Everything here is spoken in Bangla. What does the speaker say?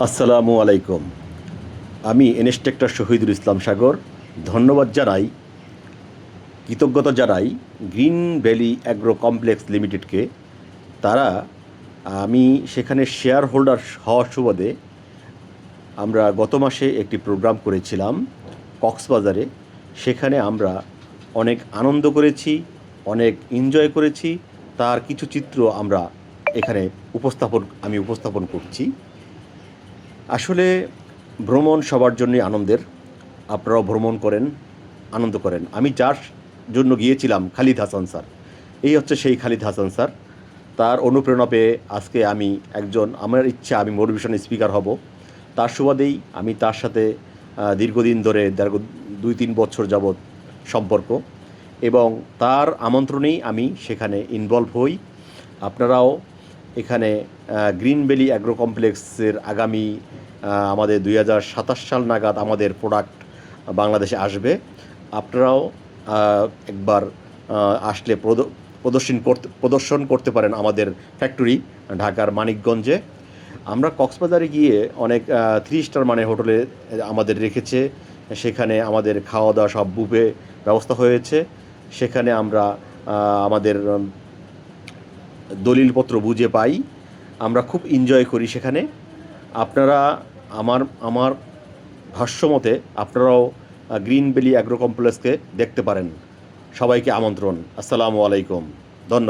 আসসালামু আলাইকুম। আমি ইন্সট্রাক্টর শহীদুল ইসলাম সাগর। ধন্যবাদ জানাই, কৃতজ্ঞতা জানাই গ্রিন ভ্যালি অ্যাগ্রো কমপ্লেক্স লিমিটেডকে। তারা আমি সেখানে শেয়ার হোল্ডার হওয়ার সুবাদে আমরা গত মাসে একটি প্রোগ্রাম করেছিলাম কক্সবাজারে। সেখানে আমরা অনেক আনন্দ করেছি, অনেক এনজয় করেছি। তার কিছু চিত্র আমরা এখানে আমি উপস্থাপন করছি। আসলে ভ্রমণ সবার জন্যই আনন্দের। আপনারাও ভ্রমণ করেন, আনন্দ করেন। আমি যার জন্য গিয়েছিলাম, খালিদ হাসান স্যার। এই হচ্ছে সেই খালিদ হাসান স্যার। তার অনুপ্রেরণা পেয়ে আজকে আমার ইচ্ছা আমি মোটিভেশন স্পিকার হব। তার সুবাদেই আমি তার সাথে দীর্ঘদিন ধরে 2-3 বছর যাবৎ সম্পর্ক, এবং তার আমন্ত্রণেই আমি সেখানে ইনভলভ হই। আপনারাও এখানে গ্রিন ভ্যালি অ্যাগ্রো কমপ্লেক্সের আগামী আমাদের 2027 সাল নাগাদ আমাদের প্রোডাক্ট বাংলাদেশে আসবে। আপনারাও একবার আসলে প্রদর্শন করতে পারেন আমাদের ফ্যাক্টরি ঢাকার মানিকগঞ্জে। আমরা কক্সবাজারে গিয়ে অনেক 3 স্টার মানের হোটেলে আমাদের রেখেছে। সেখানে আমাদের খাওয়া দাওয়া সব বুফে ব্যবস্থা হয়েছে। সেখানে আমরা আমাদের দলিলপত্র বুঝে পাই। আমরা খুব এনজয় করি সেখানে। আপনারা আমার আমার ভাষ্যমতে আপনারাও গ্রিন ভ্যালি অ্যাগ্রো কমপ্লেক্সকে দেখতে পারেন। সবাইকে আমন্ত্রণ। আসসালামু আলাইকুম। ধন্যবাদ।